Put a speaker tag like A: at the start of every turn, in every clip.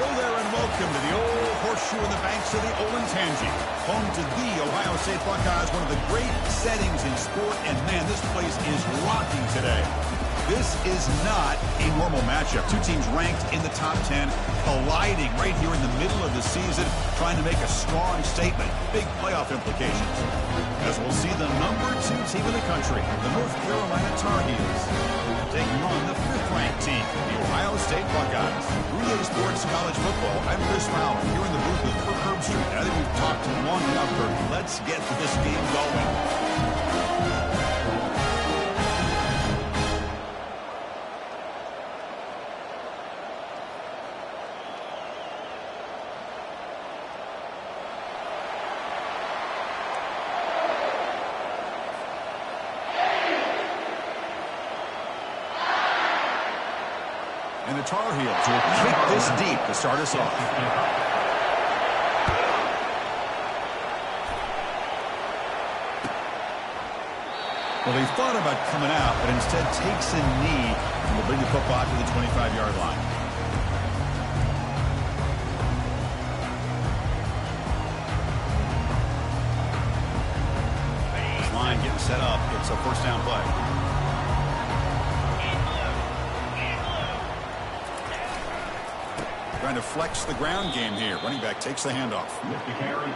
A: Hello there and welcome to the old horseshoe in the banks of the Olentangy, home to the Ohio State Buckeyes, one of the great settings in sport, and man, this place is rocking today. This is not a normal matchup. Two teams ranked in the top 10, colliding right here in the middle of the season, trying to make a strong statement. Big playoff implications. As we'll see the number 2 team in the country, the North Carolina Tar Heels, taking on the 5th-ranked team, the Ohio State Buckeyes. 3A Sports College Football, I'm Chris Fowler, here in the booth with Kirk Herbstreit. I think we've talked long enough, Kirk. Let's get this game going. And the Tar Heels will kick this deep to start us off. Well, he thought about coming out, but instead takes a knee and will bring the football to the 25-yard line. Line getting set up. It's a first down play. Trying to flex the ground game here. Running back takes the handoff.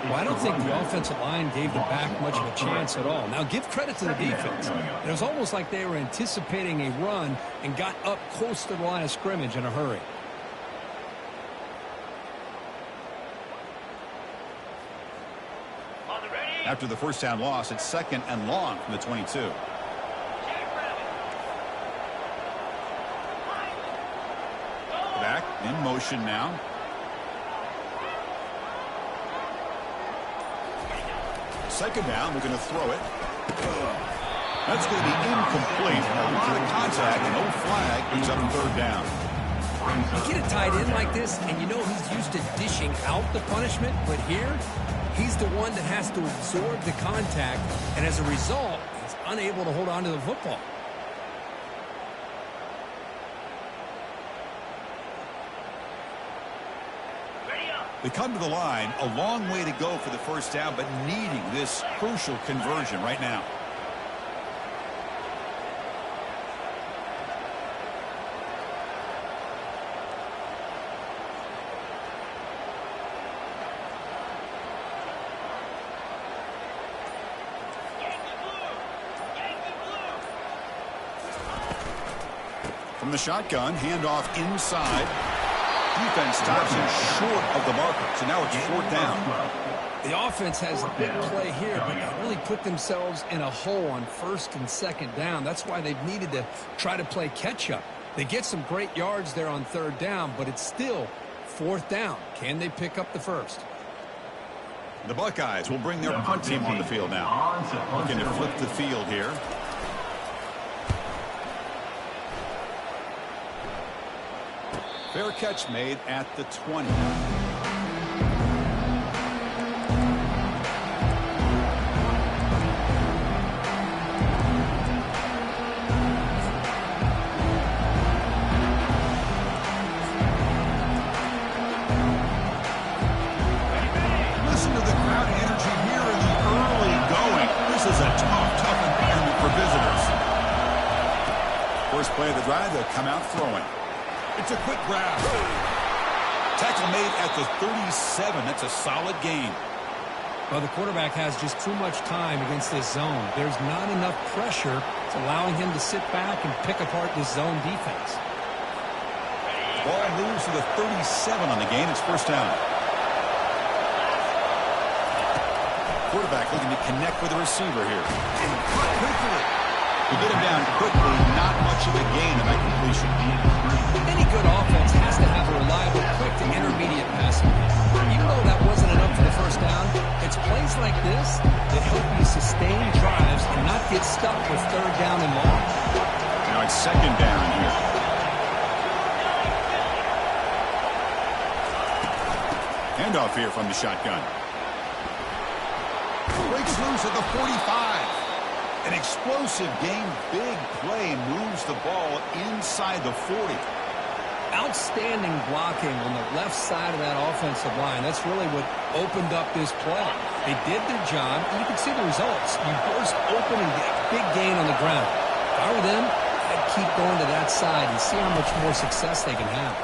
B: Well, I don't think the offensive line gave the back much of a chance at all. Now, give credit to the defense. It was almost like they were anticipating a run and got up close to the line of scrimmage in a hurry.
A: After the first down loss, it's 2nd and long from the 22. Back in motion now. Second down, we're going to throw it. That's going to be incomplete. A lot of contact, no flag, brings up 3rd down.
B: You get a tight end like this, and you know he's used to dishing out the punishment, but here, he's the one that has to absorb the contact, and as a result, he's unable to hold on to the football.
A: They come to the line, a long way to go for the first down, but needing this crucial conversion right now. From the shotgun, handoff inside. Defense stops him short of the marker, so now it's 4th down.
B: The offense has a big play here, but they really put themselves in a hole on 1st and 2nd down. That's why they've needed to try to play catch-up. They get some great yards there on 3rd down, but it's still 4th down. Can they pick up the first?
A: The Buckeyes will bring their punt team on the field now. Looking to flip the field here. Fair catch made at the 20. Listen to the crowd energy here in the early going. This is a tough environment for visitors. First play of the drive, they'll come out throwing. It's a quick grab. Tackle made at the 37. That's a solid gain.
B: Well, the quarterback has just too much time against this zone. There's not enough pressure. It's allowing him to sit back and pick apart this zone defense.
A: Ball moves to the 37 on the gain. It's first down. Quarterback looking to connect with the receiver here. And quickly. To get him down quickly, not much of a gain of that completion.
B: Any good offense has to have a reliable, quick to intermediate passing game. Even though that wasn't enough for the first down, it's plays like this that help you sustain drives and not get stuck with 3rd down and long.
A: Now it's 2nd down here. Handoff here from the shotgun. Breaks loose at the 45. An explosive game, big play, moves the ball inside the 40.
B: Outstanding blocking on the left side of that offensive line. That's really what opened up this play. They did their job, and you can see the results. You burst open and get a big gain on the ground. If I were them, I'd keep going to that side and see how much more success they can have.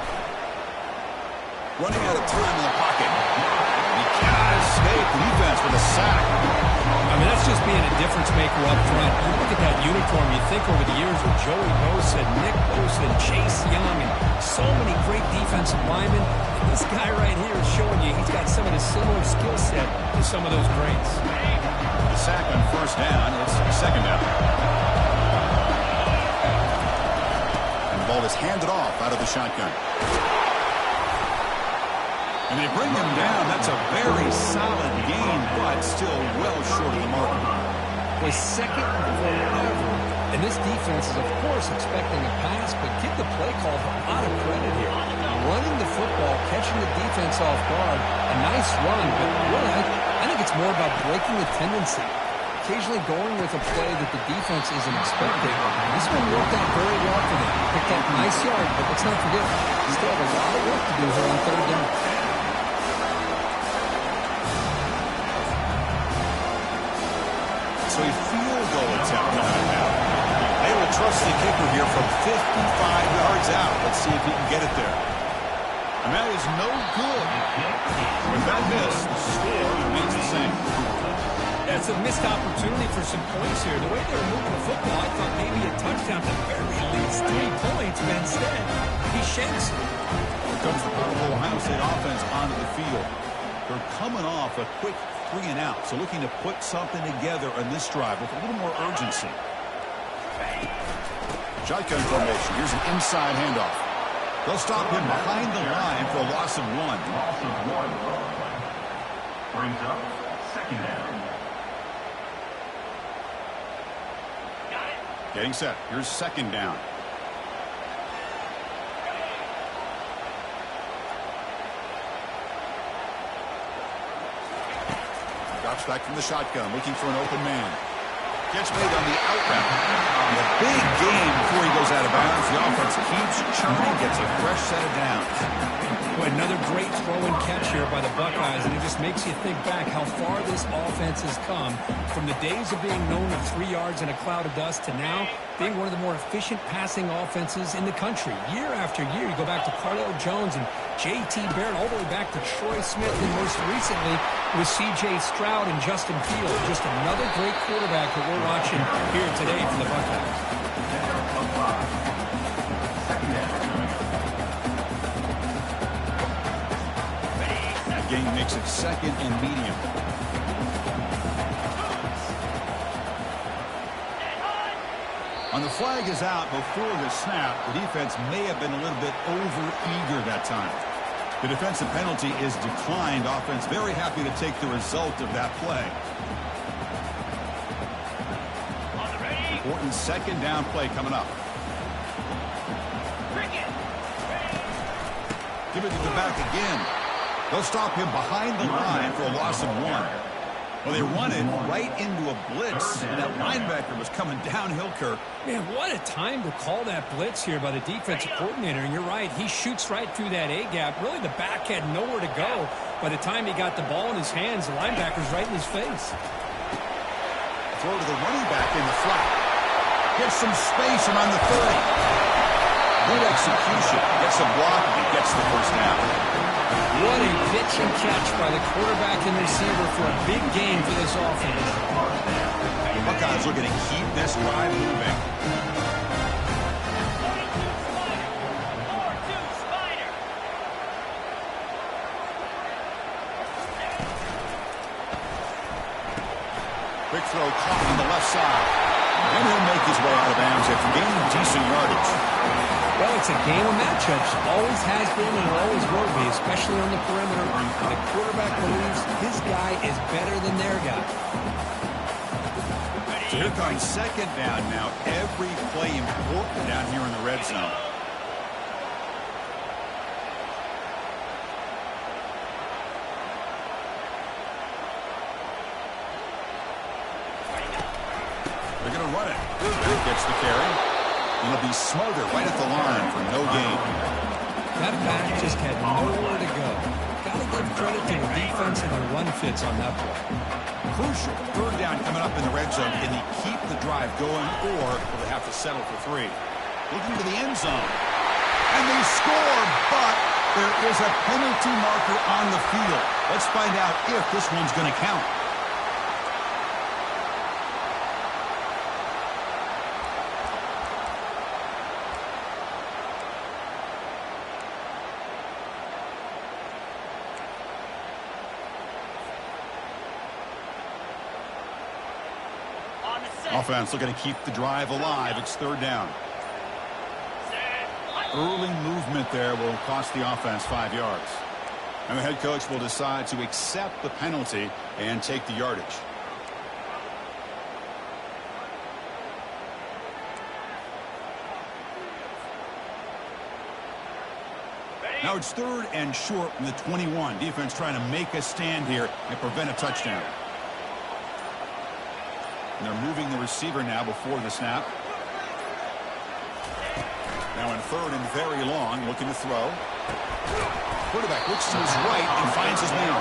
A: Running out of time in the pocket. He cannot escape. The defense with a sack.
B: I mean, that's just being a difference maker up front. You look at that uniform, you think over the years with Joey Bosa, Nick Bosa, and Chase Young, and so many great defensive linemen. And this guy right here is showing you he's got some of the similar skill set to some of those greats.
A: The sack on first down. It's second down. And the ball is handed off out of the shotgun. And they bring him down. That's a very solid gain, but still well short of the mark.
B: Was second and forever. And this defense is, of course, expecting a pass, but give the play call a lot of credit here. Running the football, catching the defense off guard, a nice run, but really, I think it's more about breaking the tendency. Occasionally going with a play that the defense isn't expecting. This one worked out very well for them. Picked up a nice yard, but let's not forget, still have a lot of work to do here on third down.
A: So a field goal attempt coming now. They will trust the kicker here from 55 yards out. Let's see if he can get it there. And that is no good. With that miss, the score remains the same.
B: That's a missed opportunity for some points here. The way they were moving the football, I thought maybe a touchdown to very least 3 points, but instead, he shanks it.
A: Here comes the powerful Ohio State offense onto the field. They're coming off a quick 3 and out, so looking to put something together on this drive with a little more urgency. Shotgun formation. Here's an inside handoff. They'll stop him behind the line for a loss of 1.
C: Brings up second down.
A: Getting set. Here's second down. Drops back from the shotgun, looking for an open man. Gets made on the out route. A big gain before he goes out of bounds. The offense keeps churning, gets a fresh set of downs.
B: Boy, another great throw and catch here by the Buckeyes, and it just makes you think back how far this offense has come from the days of being known of 3 yards in a cloud of dust to now being one of the more efficient passing offenses in the country. Year after year, you go back to Cardale Jones and J.T. Barrett, all the way back to Troy Smith, and most recently with C.J. Stroud and Justin Fields. Just another great quarterback that we're watching here today for the Buckeyes.
A: Gain makes it second and medium. On the flag is out before the snap. The defense may have been a little bit over-eager that time. The defensive penalty is declined. Offense very happy to take the result of that play. Important second down play coming up. Give it to the back again. They'll stop him behind the line for a loss of 1. Well, they run it right into a blitz, and that linebacker was coming downhill, Kirk.
B: Man, what a time to call that blitz here by the defensive coordinator. And you're right, he shoots right through that A-gap. Really, the back had nowhere to go. By the time he got the ball in his hands, the linebacker's right in his face.
A: Throw to the running back in the flat. Gets some space around the 30. Good execution. Gets a block, and gets the first down.
B: What a pitch and catch by the quarterback and receiver for a big game for this offense.
A: The Buckeyes looking to keep this drive moving. Quick throw caught on the left side. And he'll make his way out of bounds after gaining decent yardage.
B: Well, it's a game of matchups. Always has been and always will be, especially on the perimeter. The quarterback believes his guy is better than their guy.
A: So here comes second down now. Every play important down here in the red zone. They're going to run it. Gets the carry. It'll be Smother right at the line for no gain.
B: That back just had nowhere to go. Got to give credit to the defense and the run fits on that play.
A: Crucial third down coming up in the red zone. Can they keep the drive going, or will they have to settle for 3? Looking to the end zone. And they score, but there is a penalty marker on the field. Let's find out if this one's going to count. Offense looking to keep the drive alive. It's third down. Early movement there will cost the offense 5 yards. And the head coach will decide to accept the penalty and take the yardage. Now it's third and short from the 21. Defense trying to make a stand here and prevent a touchdown. And they're moving the receiver now before the snap. Now in third and very long, looking to throw. Quarterback looks to his right and finds his man.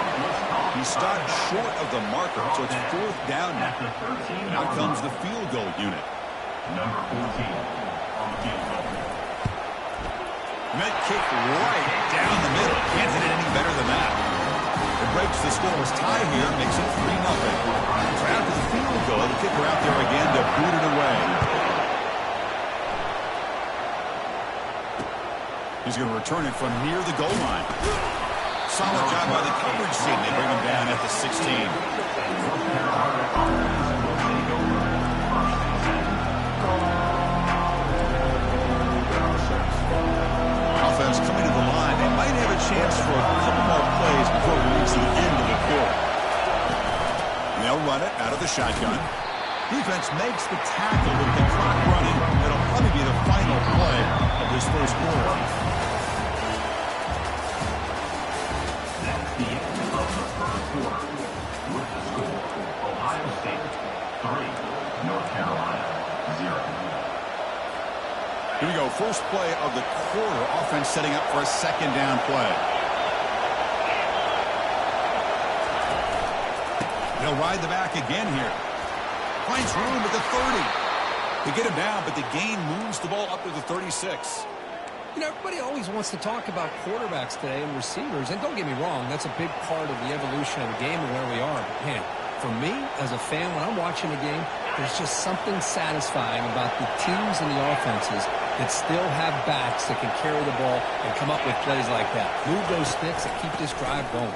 A: He stopped short of the marker, so it's fourth down now. And out comes the field goal unit.
C: Number 14 on the field goal.
A: Met kick right down the middle. Can't hit it any better than that. It breaks the scoreless tie here, makes it 3-0. So after the field goal, the kicker out there again to boot it away. He's going to return it from near the goal line. Solid job by the coverage team. They bring him down at the 16. Coming to the line, they might have a chance for a couple more plays before we reach the end of the quarter. And they'll run it out of the shotgun. Defense makes the tackle with the clock running. It'll probably be the final play of this first quarter.
C: That's the end of the first quarter. With the score, Ohio State 3, North Carolina 0.
A: Here we go. First play of the quarter. Offense setting up for a second down play. They'll ride the back again here. Finds room at the 30. They get him down, but the gain moves the ball up to the 36.
B: You know, everybody always wants to talk about quarterbacks today and receivers. And don't get me wrong, that's a big part of the evolution of the game and where we are. But, man, for me, as a fan, when I'm watching a game, there's just something satisfying about the teams and the offenses that still have backs that can carry the ball and come up with plays like that. Move those sticks and keep this drive going.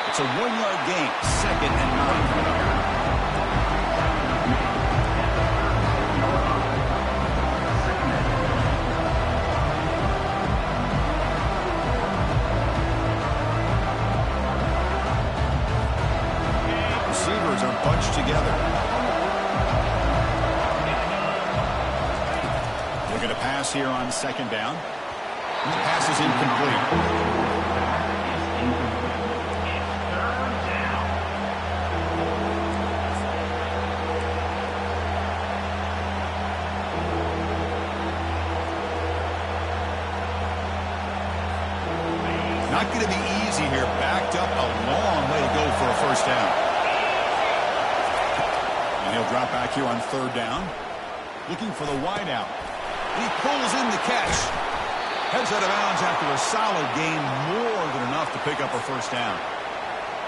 A: It's a 1-yard gain, second and 9. Receivers are bunched together. Going to pass here on second down. The pass is incomplete. Not going to be easy here. Backed up a long way to go for a first down. And he'll drop back here on third down. Looking for the wideout. He pulls in the catch. Heads out of bounds after a solid gain, more than enough to pick up a first down.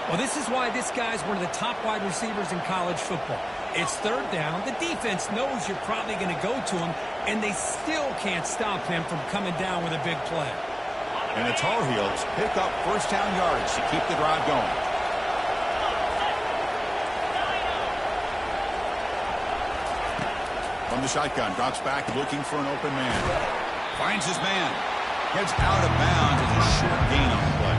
B: Well, this is why this guy's one of the top wide receivers in college football. It's third down. The defense knows you're probably going to go to him, and they still can't stop him from coming down with a big play.
A: And the Tar Heels pick up first down yardage to keep the drive going. From the shotgun, drops back, looking for an open man. Finds his man. Heads out of bounds as a short gain on the play.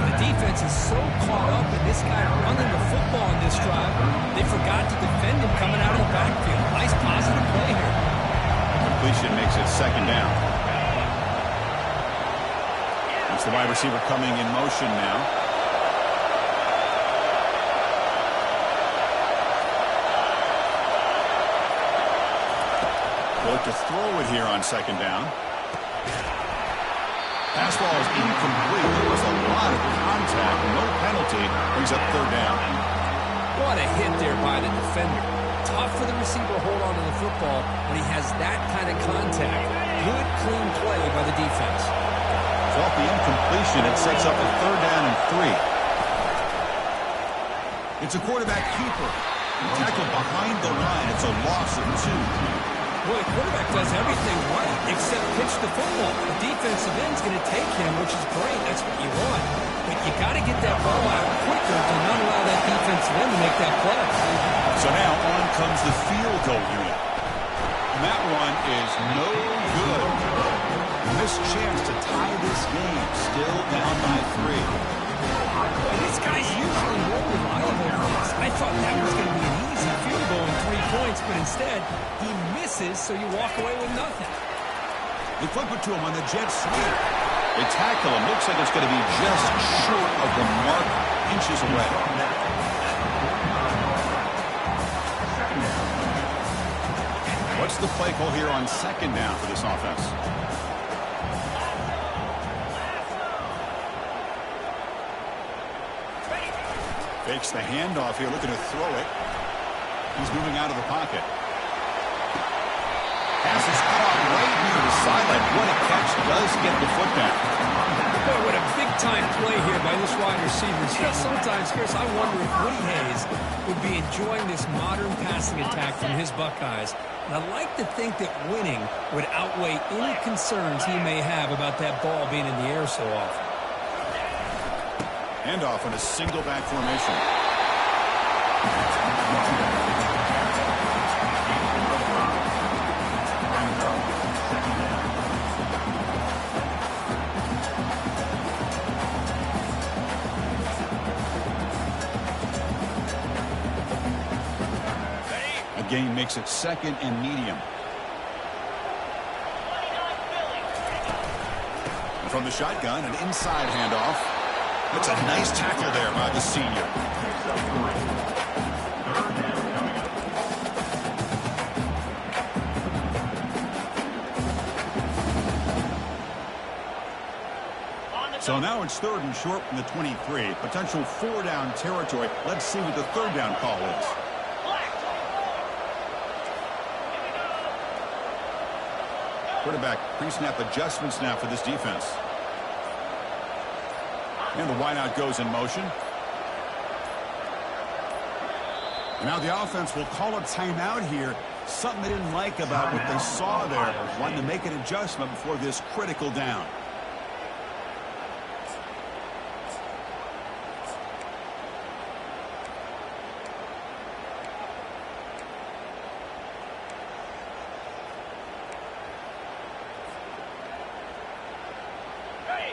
B: The defense is so caught up in this guy running the football in this drive, they forgot to defend him coming out of the backfield. Nice positive play here.
A: Completion makes it second down. It's the wide receiver coming in motion now. Look to throw it here on second down. Fastball is incomplete. There was a lot of contact. No penalty. Brings up third down.
B: What a hit there by the defender. Tough for the receiver to hold on to the football when he has that kind of contact. Good, clean play by the defense.
A: So off the incompletion, it sets up a third down and 3. It's a quarterback keeper. Tackled behind the line. It's a loss of 2.
B: Well, the quarterback does everything right except pitch the football. The defensive end's going to take him, which is great. That's what you want. But you got to get that ball out quicker to not allow that defensive end to make that play.
A: So now on comes the field goal unit. And that one is no good. Missed chance to tie this game. Still down by 3.
B: And this guy's usually more reliable than this. I thought that was going to be an easy field goal and 3 points, but instead he misses, so you walk away with nothing.
A: They flip it to him on the jet sweep. They tackle him. Looks like it's going to be just short of the mark, inches away. What's the play call here on second down for this offense? Fakes the handoff here, looking to throw it. He's moving out of the pocket. Pass is caught right near the sideline. What a catch. Does get the foot back.
B: Boy, what a big-time play here by this wide receiver. Sometimes, Chris, I wonder if Woody Hayes would be enjoying this modern passing attack from his Buckeyes. And I like to think that winning would outweigh any concerns he may have about that ball being in the air so often.
A: Handoff in a single back formation. Gain makes it second and medium. And from the shotgun, an inside handoff. That's a nice tackle there by the senior. So now it's third and short from the 23. Potential 4-down territory. Let's see what the third down call is. Quarterback pre-snap adjustments now for this defense. And the wideout goes in motion. And now the offense will call a timeout here. Something they didn't like about what they saw there. Wanting to make an adjustment before this critical down.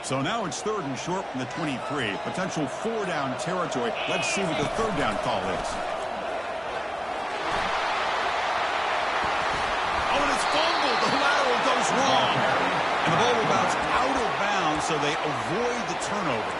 A: So now it's third and short from the 23. Potential 4-down territory. Let's see what the third down call is. Oh, and it's fumbled. The lateral goes wrong. And the ball will bounce out of bounds, so they avoid the turnover.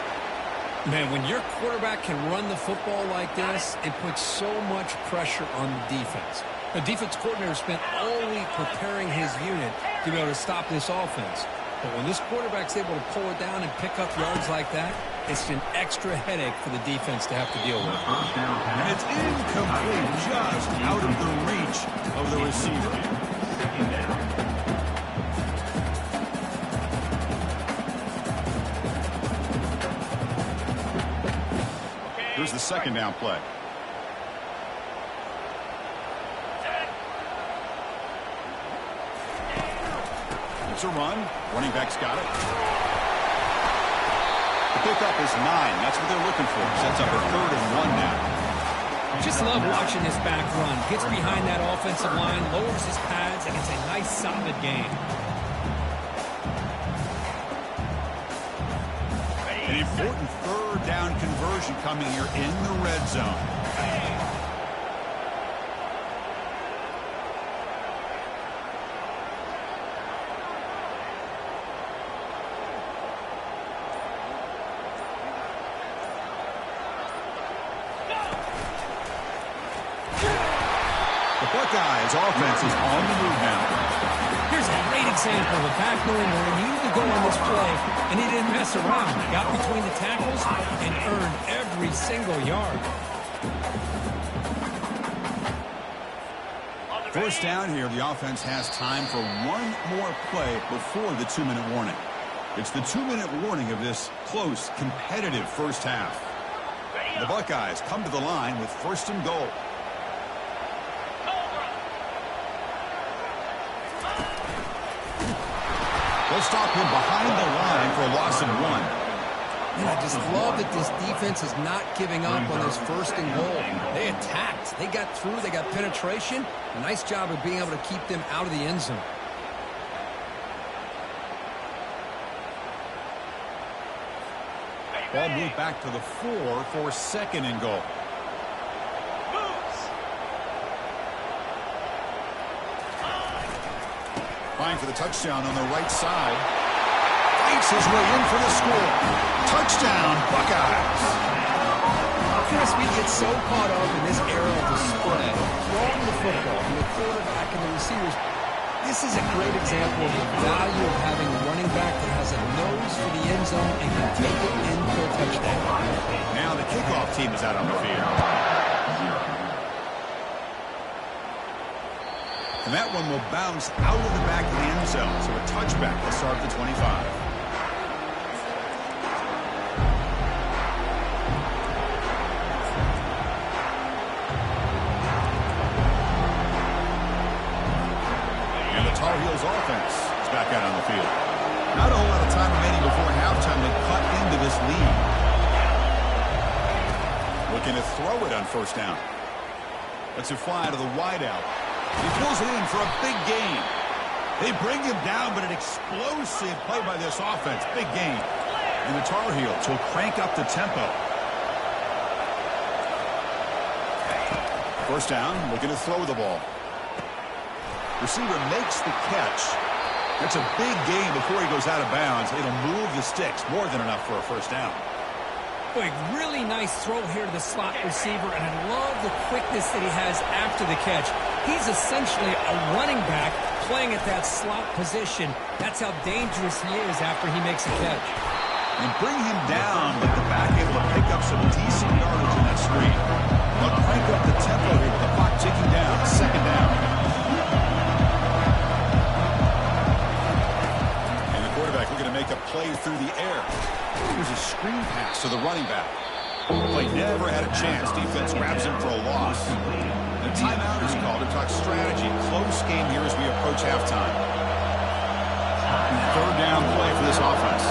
B: Man, when your quarterback can run the football like this, it puts so much pressure on the defense. The defense coordinator spent all week preparing his unit to be able to stop this offense. But when this quarterback's able to pull it down and pick up yards like that, it's an extra headache for the defense to have to deal with.
A: And it's incomplete, just out of the reach of the receiver. Here's the second down play. It's a run. Running back's got it. The pickup is 9. That's what they're looking for. Sets up a 3rd and 1 now.
B: Just love watching this back run. Gets behind that offensive line, lowers his pads, and it's a nice, solid game.
A: An important 3rd down conversion coming here in the red zone. The Buckeyes offense is on the move now.
B: Here's is a great example of a back knowing where he needed to go on this play, and he didn't mess around. He got between the tackles and earned every single yard.
A: First down here, the offense has time for one more play before the 2-minute warning. It's the 2-minute warning of this close, competitive first half. The Buckeyes come to the line with 1st and goal. They'll stop him behind the line for a loss of 1.
B: And I just love that this defense is not giving up on this 1st and goal. They attacked. They got through. They got penetration. A nice job of being able to keep them out of the end zone.
A: Ball moved back to the 4 for 2nd and goal. Trying for the touchdown on the right side. Fights his way in for the score. Touchdown, Buckeyes.
B: Chris, we get so caught up in this era of display, throwing the football from the quarterback and the receivers. This is a great example of the value of having a running back that has a nose for the end zone and can take it in for a touchdown.
A: Now the kickoff team is out on the field. And that one will bounce out of the back of the end zone. So a touchback will start at the 25. Tar Heels offense is back out on the field. Not a whole lot of time remaining before halftime to cut into this lead. Looking to throw it on 1st down. Lets it fly to the wideout. He pulls it in for a big gain. They bring him down, but an explosive play by this offense. Big gain. And the Tar Heels will crank up the tempo. 1st down, looking to throw the ball. Receiver makes the catch. That's a big gain before he goes out of bounds. It'll move the sticks. More than enough for a 1st down.
B: Boy, really nice throw here to the slot receiver, and I love the quickness that he has after the catch. He's essentially a running back playing at that slot position. That's how dangerous he is after he makes a catch.
A: And bring him down, but the back able to pick up some decent yardage in that screen. They'll crank up the tempo here with the clock ticking down. 2nd down. Looking to make a play through the air. Here's a screen pass to the running back. Play never had a chance. Defense grabs him for a loss. The timeout is called to talk strategy. Close game here as we approach halftime. 3rd down play for this offense.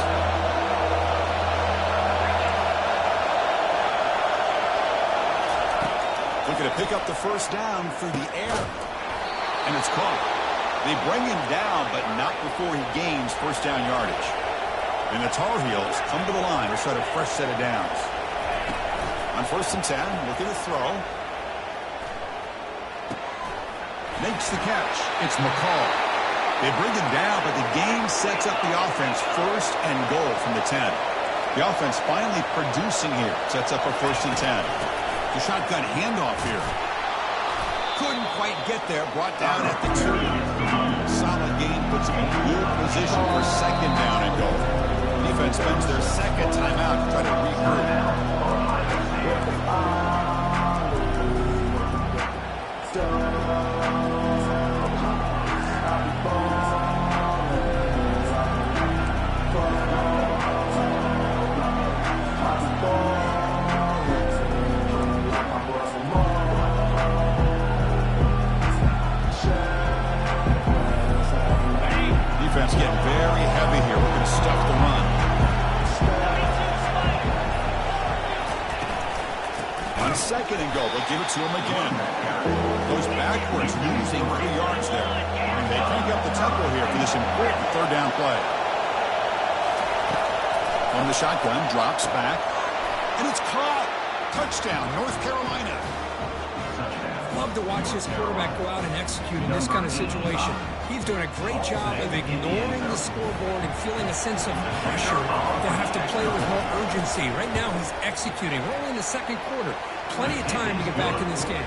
A: Looking to pick up the 1st down through the air. And it's caught. They bring him down, but not before he gains 1st down yardage. And the Tar Heels come to the line to start a fresh set of downs. On 1st and 10, looking to throw. Makes the catch. It's McCall. They bring him down, but the gain sets up the offense 1st and goal from the 10. The offense finally producing here. Sets up a 1st and 10. The shotgun handoff here. Couldn't quite get there. Brought down at the 2. Solid gain puts him in good position for 2nd down and goal. Defense spends their 2nd timeout to try to regroup. Defense getting very heavy here. We're going to stuff the run. On 2nd and goal, they'll give it to him again. Goes backwards, losing 3 yards there. And they crank up the tempo here for this important 3rd down play. From the shotgun, drops back. And it's caught. Touchdown, North Carolina.
B: Love to watch this quarterback go out and execute in this kind of situation. He's doing a great job of ignoring the scoreboard and feeling a sense of pressure to have to play with more urgency. Right now, he's executing. We're only in the 2nd quarter. Plenty of time to get back in this game.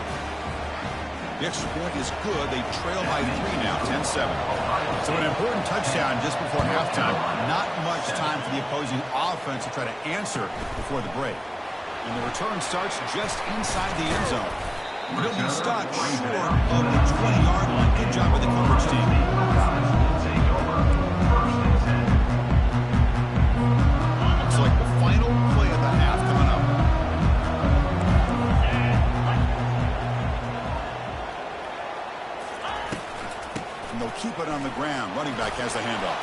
A: The extra point is good. They trail by 3 now, 10-7. So an important touchdown just before halftime. Not much time for the opposing offense to try to answer before the break. And the return starts just inside the end zone. He'll be stopped short of the 20-yard line. Good job by the coverage team. Looks like the final play of the half coming up. And they'll keep it on the ground. Running back has the handoff.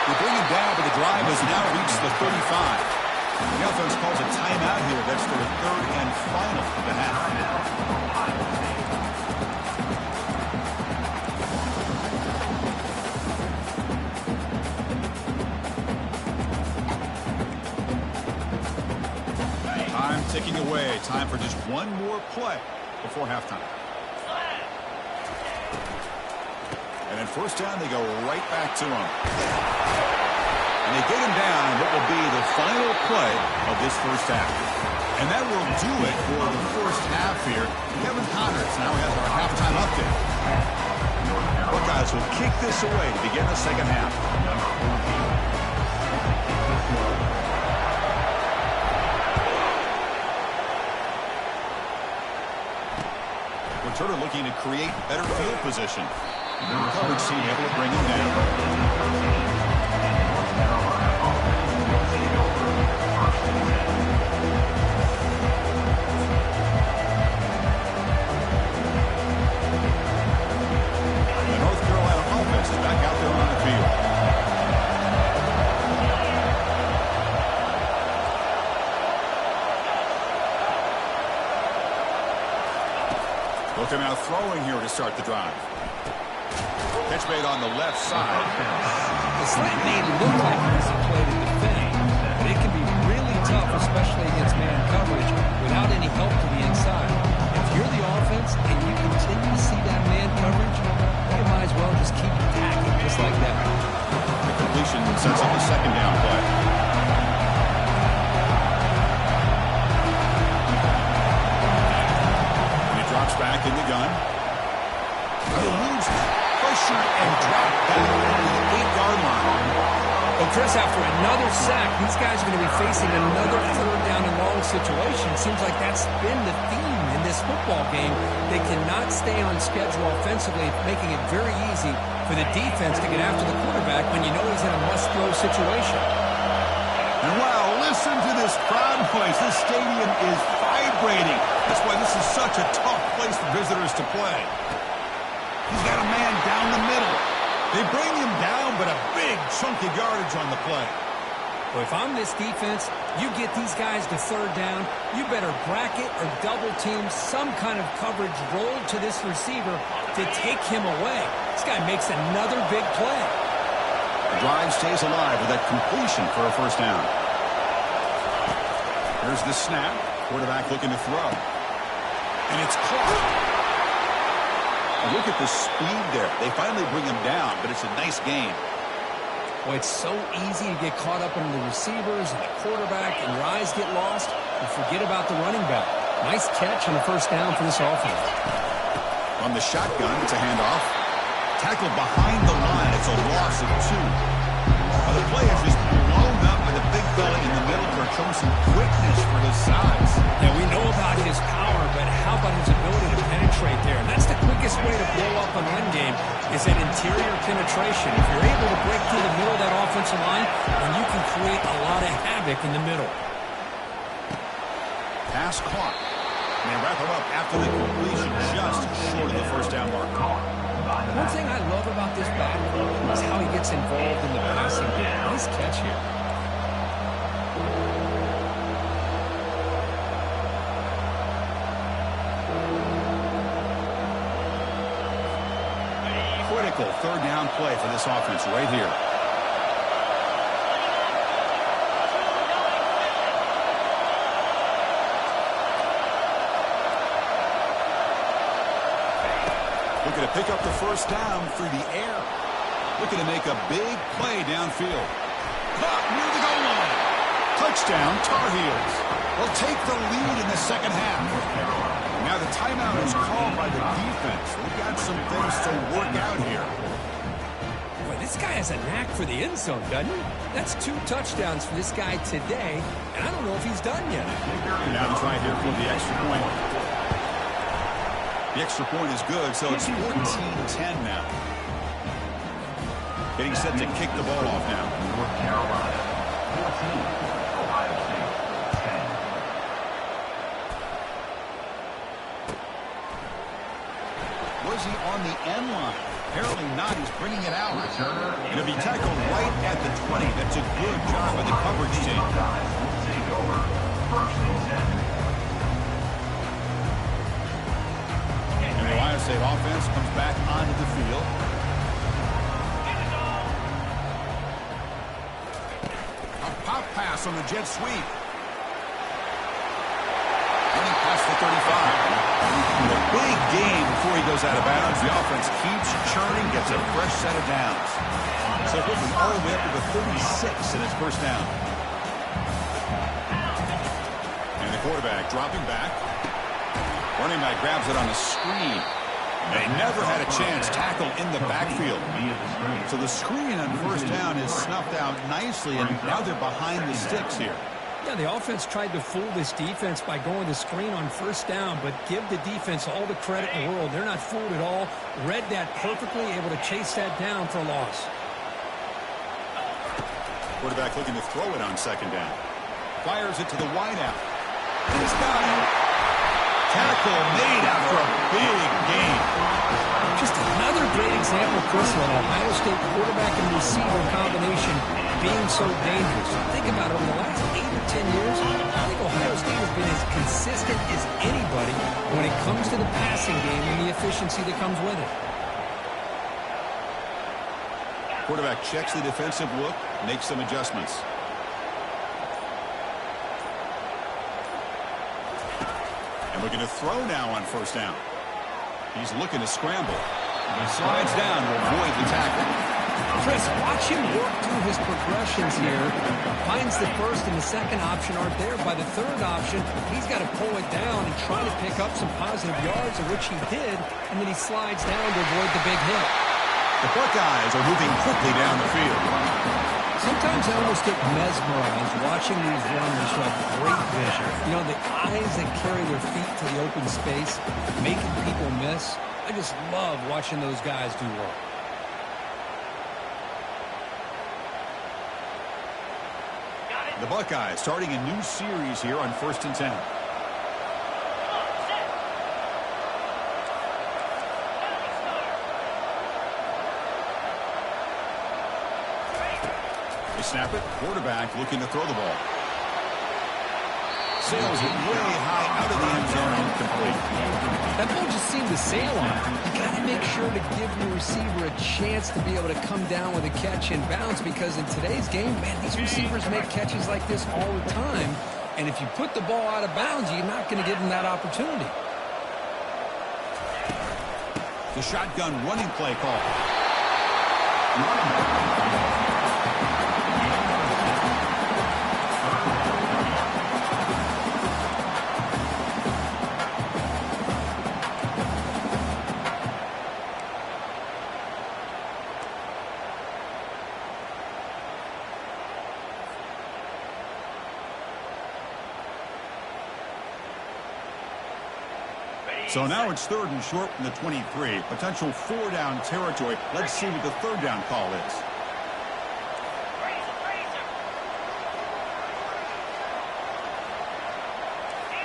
A: They bring him down, but the drive has now reached the 35. The offense calls a timeout here. That's their third and final of the half. Time ticking away. Time for just one more play before halftime. And then first down, they go right back to him. And they get him down in what will be the final play of this first half. And that will do it for the first half here. Kevin Connors now has our halftime update. Buckeyes will kick this away to begin the second half. Returner looking to create better field position. The coverage team able to bring him down. Back out there on the field. Looking out throwing here to start the drive. Catch made on the left side.
B: The slant may look like an easy play to defend, but it can be really tough, especially against man coverage, without any help to the inside. If you're the offense and you continue to see that man coverage, you might as well just keep attacking just like that.
A: The completion sets up a second down play. And he drops back in the gun. He moves pressure and drop back to the 8-yard line.
B: Well, Chris, after another sack, these guys are going to be facing another third down and long situation. Seems like that's been the theme in this football game. They cannot stay on schedule offensively, making it very easy for the defense to get after the quarterback when you know he's in a must-throw situation.
A: And wow, listen to this crowd noise. This stadium is vibrating. That's why this is such a tough place for visitors to play. He's got a man down the middle. They bring him down, but a big chunk of yardage on the play.
B: Well, if I'm this defense, you get these guys to third down, you better bracket or double team some kind of coverage roll to this receiver to take him away. This guy makes another big play.
A: The drive stays alive with that completion for a first down. Here's the snap. Quarterback looking to throw. And it's caught. Look at the speed there. They finally bring him down, but it's a nice game.
B: Well, it's so easy to get caught up in the receivers and the quarterback, and your eyes get lost. You forget about the running back. Nice catch and a first down for this offense.
A: On the shotgun, it's a handoff. Tackled behind the line. It's a loss of 2. The play is just blown up by the big fella in the middle for showing some quickness for his size.
B: Now, we know about his power, but how about his ability to penetrate there? And that's the quickest way to blow up an run game is that interior penetration. If you're able to break through the middle of that offensive line, then you can create a lot of havoc in the middle.
A: Pass caught. And they wrap him up after the completion, just short of the first down mark.
B: One thing I love about this back is how he gets involved in the passing game. Nice catch here. Critical third down play for this offense right here. Looking to pick up the first down through the air. Looking to make a big play downfield. Caught near the goal line.
A: Touchdown, Tar Heels. They'll take the lead in the second half. Now the timeout is called by the defense. They've got some things to work out here.
B: Boy, this guy has a knack for the end zone, doesn't he? That's 2 touchdowns for this guy today, and I don't know if he's done yet.
A: Now to try here for the extra point. The extra point is good, so it's 14-10 now. Getting set to kick the ball off now.
C: North Carolina 14, Ohio State 10.
A: Was he on the end line? Apparently not. He's bringing it out. Going to be tackled right at the 20. That's a good job by the coverage team.
C: Buckeyes will take over first and 10.
A: And the Ohio State offense comes back onto the field. A pop pass on the jet sweep. Running past the 35. A big game before he goes out of bounds. The offense keeps churning, gets a fresh set of downs. So quickly all the way up to the 36 in his first down. And the quarterback dropping back. Running back grabs it on the screen. They never had a chance tackled in the backfield. So the screen on first down is snuffed out nicely, and now they're behind the sticks here.
B: Yeah, the offense tried to fool this defense by going to screen on first down, but give the defense all the credit in the world. They're not fooled at all. Read that perfectly, able to chase that down for a loss.
A: Quarterback looking to throw it on second down. Fires it to the wideout. He's got it. Tackle made after a big game.
B: Just another great example, Chris, of an Ohio State quarterback and receiver combination being so dangerous. Think about it, over the last 8 or 10 years, I think Ohio State has been as consistent as anybody when it comes to the passing game and the efficiency that comes with it.
A: Quarterback checks the defensive look, makes some adjustments. And looking to throw now on first down. He's looking to scramble. He slides down to avoid the tackle.
B: Chris, watch him work through his progressions here. Finds the first and the second option aren't there. By the third option, he's got to pull it down and try to pick up some positive yards, of which he did, and then he slides down to avoid the big hit.
A: The Buckeyes are moving quickly down the field.
B: Sometimes I almost get mesmerized watching these runners who have great vision. You know, the eyes that carry their feet to the open space, making people miss. I just love watching those guys do work.
A: The Buckeyes starting a new series here on 1st and 10. They snap it. Quarterback looking to throw the ball. Sails it way high out of the end zone, incomplete.
B: That ball just seemed to sail on him. You got to make sure to give your receiver a chance to be able to come down with a catch and bounce, because in today's game, man, these receivers make catches like this all the time. And if you put the ball out of bounds, you're not going to give them that opportunity.
A: The shotgun running play call. So now it's 3rd and short from the 23. Potential 4-down territory. Let's see what the 3rd down call is.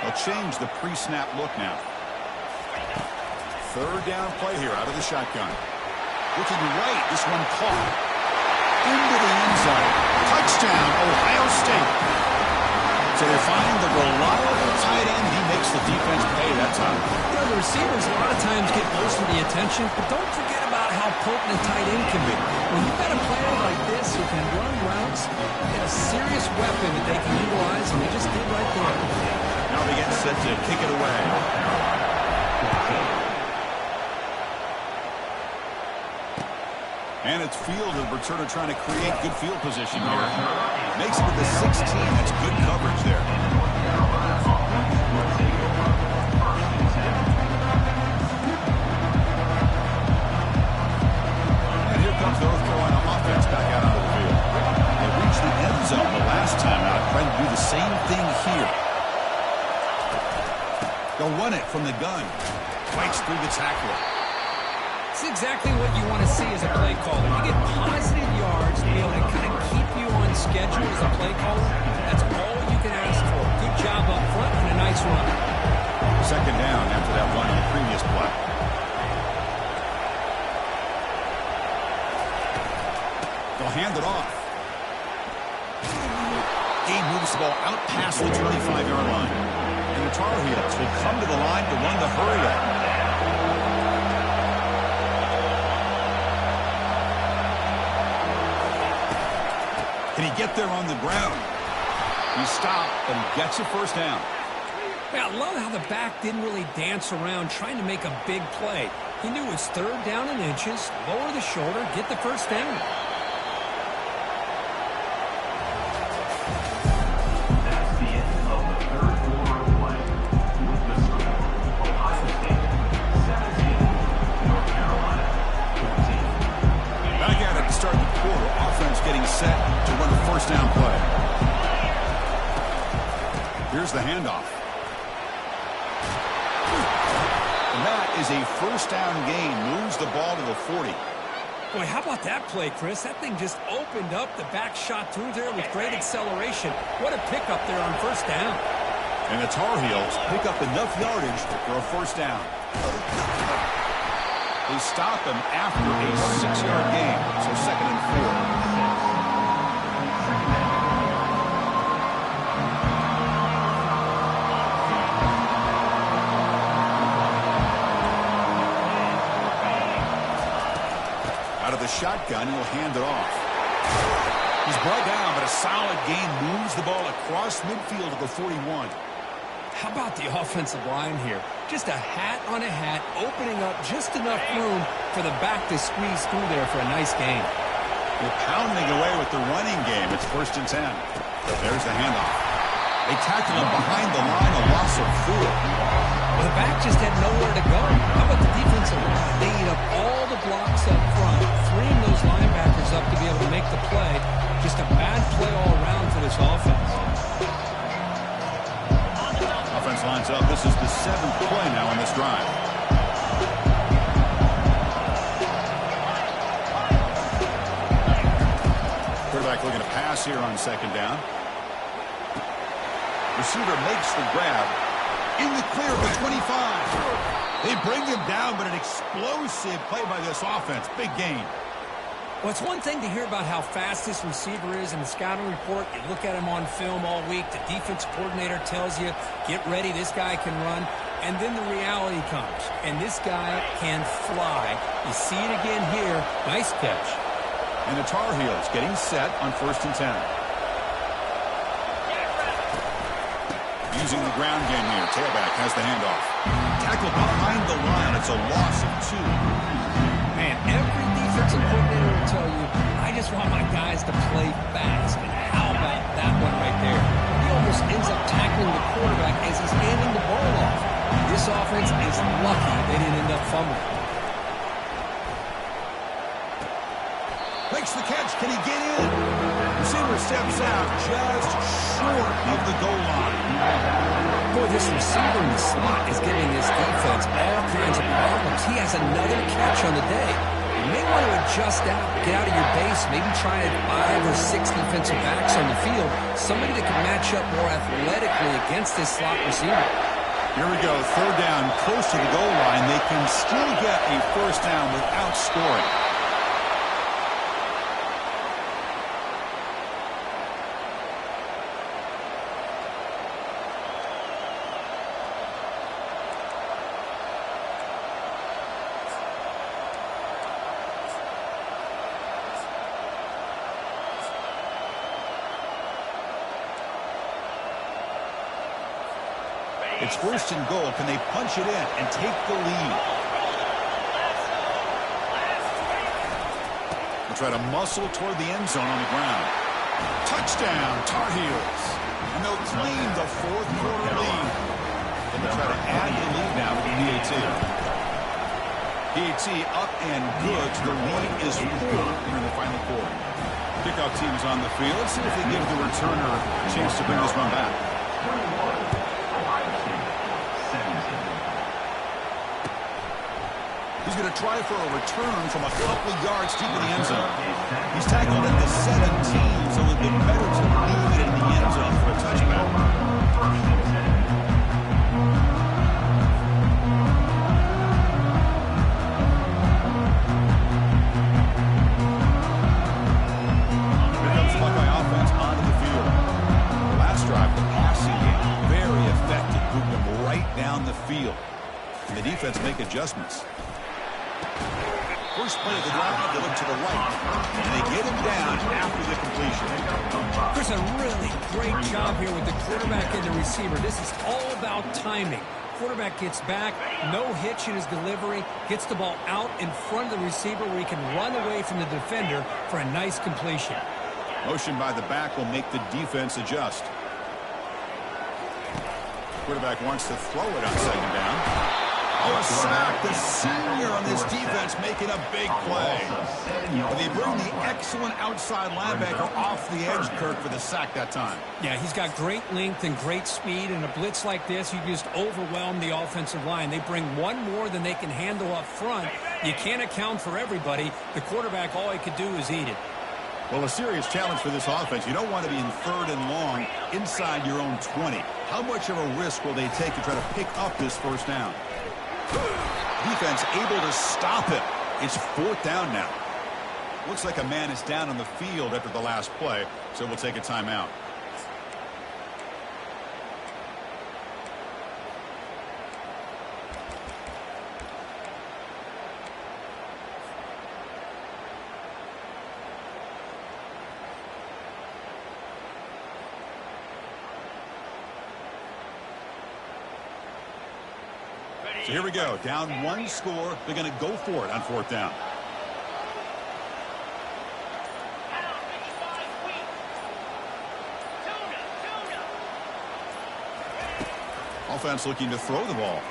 A: They'll change the pre-snap look now. 3rd down play here out of the shotgun. Looking right, this one caught. Into the end zone. Touchdown, Ohio State. So they find the reliable tight end. He makes the defense pay that time.
B: You know, the receivers a lot of times get most of the attention, but don't forget about how potent a tight end can be. When you've got a player like this who can run routes, they have a serious weapon that they can utilize, and they just did right there.
A: Now they get set to kick it away. And And it's Field, the returner, trying to create good field position here. Makes it to the 16. That's good coverage there. And here comes North Carolina offense back out onto the field. They reached the end zone the last time out, trying to do the same thing here. They'll run it from the gun. Breaks through the tackler.
B: It's exactly what you want to see as a play caller. You get positive yards to be able to kind of keep you on schedule as a play caller. That's all you can ask for. Good job up front and a nice run.
A: Second down after that run on the previous play. They'll hand it off. Gabe moves the ball out past the 25-yard line. And the Tar Heels will come to the line to run the hurry-up. Can he get there on the ground? He stopped, but he gets a first down.
B: Yeah, I love how the back didn't really dance around trying to make a big play. He knew it's third down in inches, lower the shoulder, get the first down.
C: That's the end of the third quarter of play. With the score, Ohio State 17, North Carolina 14.
A: Back at it to start the quarter. Offense getting set to run a first down play. Here's the handoff. And that is a first down gain. Moves the ball to the 40.
B: Boy, how about that play, Chris? That thing just opened up. The back shot through there with great acceleration. What a pickup there on first down.
A: And the Tar Heels pick up enough yardage for a first down. They stop him after a 6-yard gain. So second and 4. Out of the shotgun, he'll hand it off. He's brought down, but a solid gain moves the ball across midfield to the 41.
B: How about the offensive line here? Just a hat on a hat, opening up just enough room for the back to squeeze through there for a nice gain.
A: They're pounding away with the running game. It's 1st and 10. There's the handoff. They tackle him behind the line, a loss of 4.
B: The back just had nowhere to go. How about the defensive line? They eat up all the blocks up front, freeing those linebackers up to be able to make the play. Just a bad play all around for this offense.
A: Offense lines up. This is the 7th play now in this drive. Quarterback looking to pass here on second down. Receiver makes the grab. In the clear for 25. They bring him down, but an explosive play by this offense. Big gain.
B: Well, it's one thing to hear about how fast this receiver is in the scouting report. You look at him on film all week. The defense coordinator tells you, get ready, this guy can run. And then the reality comes, and this guy can fly. You see it again here. Nice catch.
A: And the Tar Heels getting set on 1st and 10. Using the ground game here. Tailback has the handoff. Tackle behind the line. It's a loss of 2.
B: Man, every defensive coordinator will tell you, I just want my guys to play fast. And how about that one right there? He almost ends up tackling the quarterback as he's handing the ball off. This offense is lucky they didn't end up fumbling.
A: Makes the catch. Can he get in? Receiver steps out just short of the goal line.
B: Boy, this receiver in the slot is giving this defense all kinds of problems. He has another catch on the day. You may want to adjust out, get out of your base, maybe try 5 or 6 defensive backs on the field, somebody that can match up more athletically against this slot receiver.
A: Here we go. Third down, close to the goal line. They can still get a first down without scoring. It's 1st and goal. Can they punch it in and take the lead? The Try to muscle toward the end zone on the ground. Touchdown, Tar Heels. And they'll claim the fourth quarter lead. And they'll try to add the lead now with the PAT. PAT up and good. The lead is 4 in the final quarter. Kickoff team's on the field. Let's see if they give the returner a chance to bring this one back. He's going to try for a return from a couple yards deep in the end zone. He's tackled at the 17, so it would be better to leave it in the end zone for a touchback. Here comes the Buckeye offense onto the field. The last drive, the passing game, very effective. Moved them right down the field. And the defense make adjustments. First play of the drive, they look to the right, and they get him down after the completion.
B: There's a really great job here with the quarterback and the receiver. This is all about timing. Quarterback gets back, no hitch in his delivery, gets the ball out in front of the receiver where he can run away from the defender for a nice completion.
A: Motion by the back will make the defense adjust. Quarterback wants to throw it on second down. Oh, a sack. The senior on this defense making a big play. But they bring the excellent outside linebacker off the edge, Kirk, for the sack that time.
B: Yeah, he's got great length and great speed. And a blitz like this, you just overwhelm the offensive line. They bring one more than they can handle up front. You can't account for everybody. The quarterback, all he could do is eat it.
A: Well, a serious challenge for this offense. You don't want to be in 3rd and long inside your own 20. How much of a risk will they take to try to pick up this first down? Defense able to stop it. It's 4th down now. Looks like a man is down on the field after the last play, so we'll take a timeout. So here we go. Down 1 score. They're going to go for it on 4th down. Offense looking to throw the ball.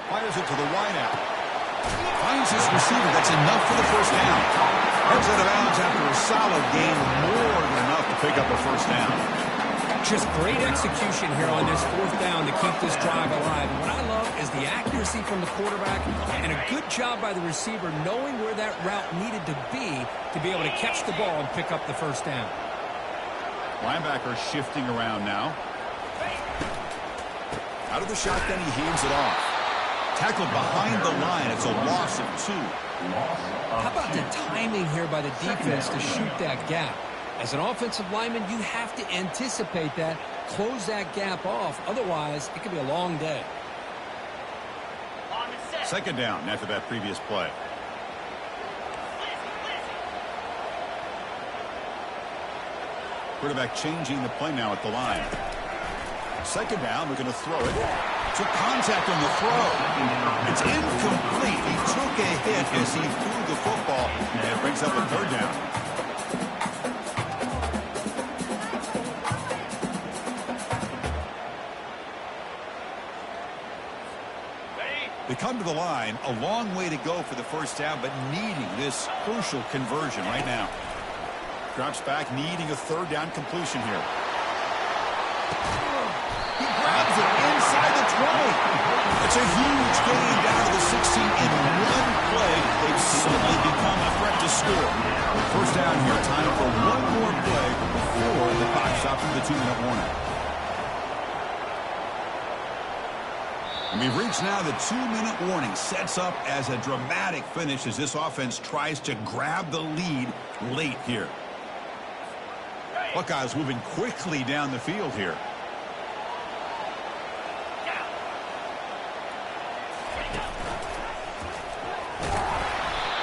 A: Fires it to the wideout. Finds his receiver. That's enough for the first down. Heads out of bounds after a solid game. More than enough to pick up a first down.
B: Just great execution here on this 4th down to keep this drive alive. And what I love is the accuracy from the quarterback and a good job by the receiver knowing where that route needed to be able to catch the ball and pick up the first down.
A: Linebacker shifting around now. Out of the shotgun, he hands it off. Tackled behind the line. It's a loss of 2.
B: How about the timing here by the defense to shoot that gap? As an offensive lineman, you have to anticipate that, close that gap off. Otherwise, it could be a long day.
A: 2nd down after that previous play. Quarterback changing the play now at the line. 2nd down, we're going to throw it. Took contact on the throw. It's incomplete. He took a hit as he threw the football, and it brings up a 3rd down. They come to the line, a long way to go for the first down, but needing this crucial conversion right now. Drops back, needing a 3rd down completion here. He grabs it inside the 20. It's a huge gain down to the 16 in one play. They've suddenly become a threat to score. First down here, time for one more play before the clock stops with the 2-minute warning. And we've reached now the 2-minute warning. Sets up as a dramatic finish as this offense tries to grab the lead late here. Buckeyes moving quickly down the field here.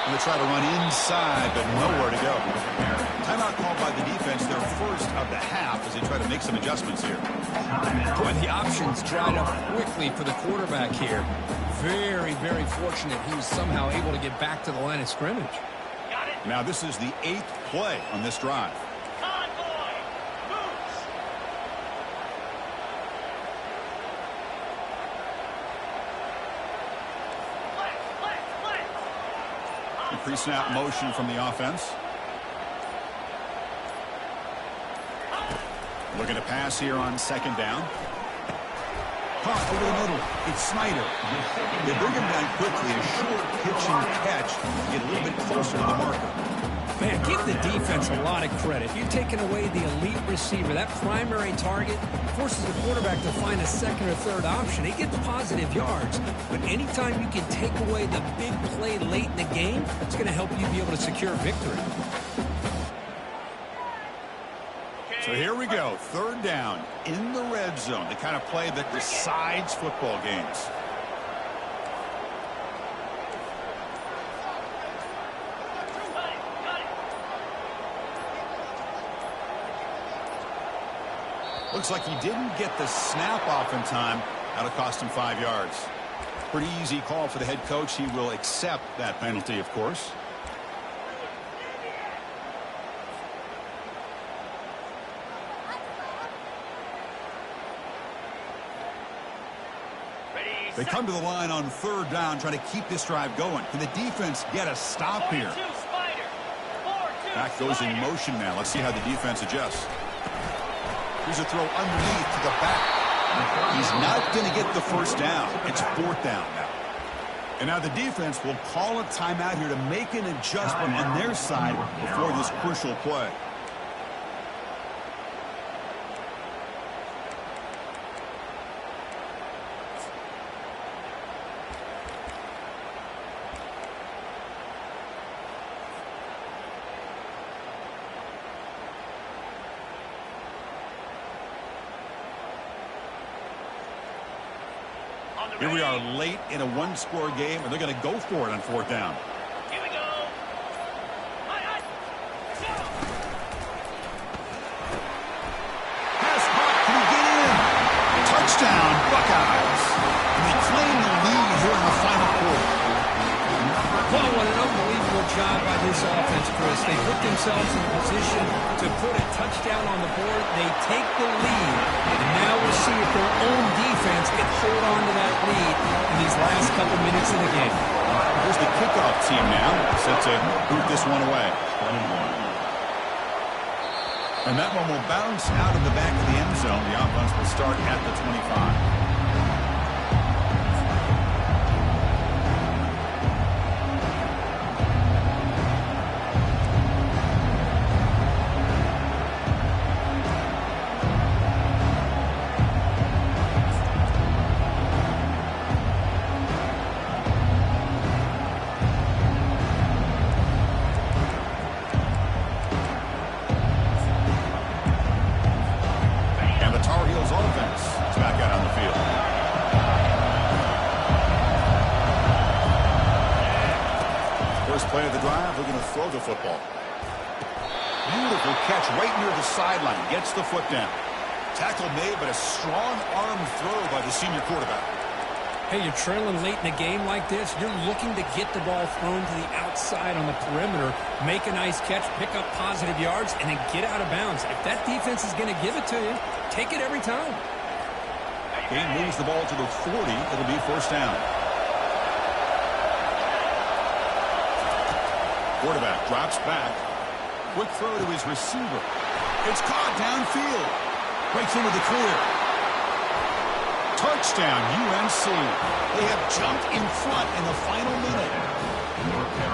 A: Going to try to run inside, but nowhere to go. Timeout called by the defense, their first of the half, as they try to make some adjustments here.
B: Boy, the options dried up quickly for the quarterback here. Very, very fortunate he was somehow able to get back to the line of scrimmage.
C: Got it.
A: Now this is the 8th play on this drive. Pre-snap motion from the offense. Looking to pass here on 2nd down. Caught over the middle. It's Snyder. They bring him down quickly. A short pitch and catch. Get a little bit closer to the marker.
B: Man, give the defense a lot of credit. You're taking away the elite receiver. That primary target forces the quarterback to find a 2nd or 3rd option. He gets positive yards. But anytime you can take away the big play late in the game, it's going to help you be able to secure victory.
A: So here we go. 3rd down in the red zone. The kind of play that decides football games. Looks like he didn't get the snap off in time. That'll cost him 5 yards. Pretty easy call for the head coach. He will accept that penalty, of course. They come to the line on 3rd down, trying to keep this drive going. Can the defense get a stop here? Back goes in motion now. Let's see how the defense adjusts. Here's a throw underneath to the back. He's not going to get the 1st down. It's 4th down now. And now the defense will call a timeout here to make an adjustment on their side before this crucial play. Here we are late in a 1-score game, and they're going to go for it on 4th down.
D: Here we go.
A: Pass caught. Can he get in? Touchdown, Buckeyes. And they claim the lead here in the final quarter.
B: Well, what an unbelievable job by this offense, Chris. They put themselves in position to put a touchdown on the board. They take the lead, and now we'll see if their own defense can hold on to that lead in these last couple minutes of the game.
A: Here's the kickoff team now, set to boot this one away. And that one will bounce out of the back of the end zone. The offense will start at the 25. Play of the drive, they're going to throw the football. Beautiful catch right near the sideline. Gets the foot down. Tackle made, but a strong arm throw by the senior quarterback.
B: Hey, you're trailing late in a game like this. You're looking to get the ball thrown to the outside on the perimeter, make a nice catch, pick up positive yards, and then get out of bounds. If that defense is going to give it to you, take it every time.
A: Game moves the ball to the 40. It'll be 1st down. Quarterback drops back. Quick throw to his receiver. It's caught downfield. Breaks into the clear. Touchdown, UNC. They have jumped in front in the final minute.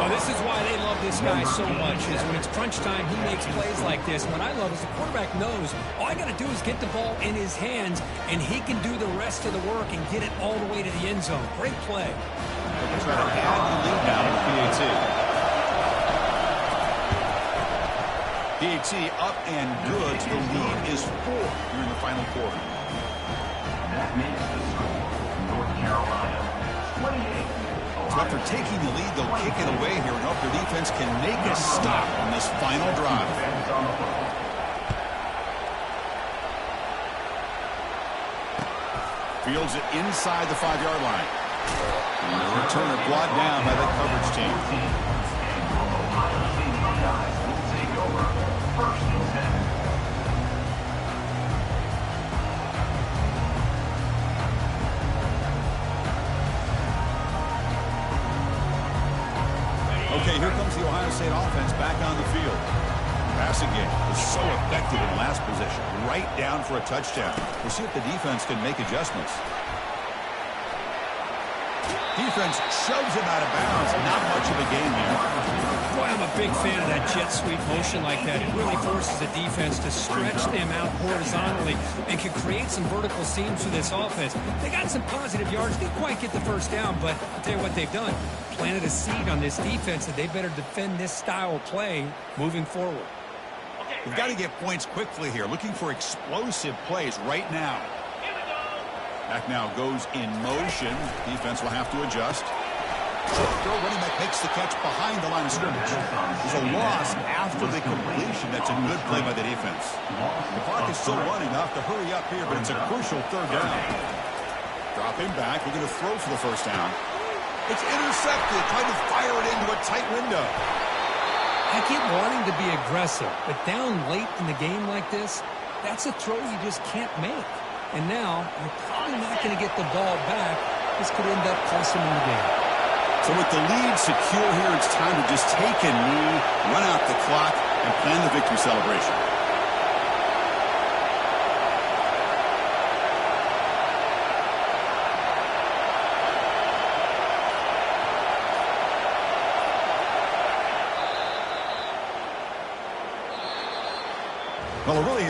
B: Well, this is why they love this guy so much, is when it's crunch time, he makes plays like this. What I love is the quarterback knows all I got to do is get the ball in his hands, and he can do the rest of the work and get it all the way to the end zone. Great play.
A: They'll try to add the lead now to PAT. PAT up and good. The lead is 4 here in the final quarter.
C: That makes the score North Carolina 28.
A: So after taking the lead, they'll kick it away here and hope their defense can make a stop on this final drive. Fields it inside the 5-yard line. And the returner brought down by the coverage team.
C: Buckeyes will take over. First and 10.
A: Okay, here comes the Ohio State offense back on the field. Passing game was so effective in last possession. Right down for a touchdown. We'll see if the defense can make adjustments. Defense shoves him out of bounds. Not much of a game here.
B: Boy, I'm a big fan of that jet sweep motion like that. It really forces the defense to stretch them out horizontally and can create some vertical seams for this offense. They got some positive yards. Didn't quite get the first down, but I'll tell you what they've done. Planted a seed on this defense that they better defend this style of play moving forward.
A: We've got to get points quickly here. Looking for explosive plays right now. Back now goes in motion. Defense will have to adjust. Short throw, running back makes the catch behind the line of scrimmage. There's a loss after the completion. That's a good play by the defense. The clock is still running. Off to hurry up here, but it's a crucial third down. Dropping back. We're going to throw for the first down. It's intercepted. Trying to fire it into a tight window.
B: I get wanting to be aggressive, but down late in the game like this, that's a throw you just can't make. And now, you're probably not going to get the ball back. This could end up costing them the game.
A: So with the lead secure here, it's time to just take a knee, run out the clock, and plan the victory celebration. Well, a really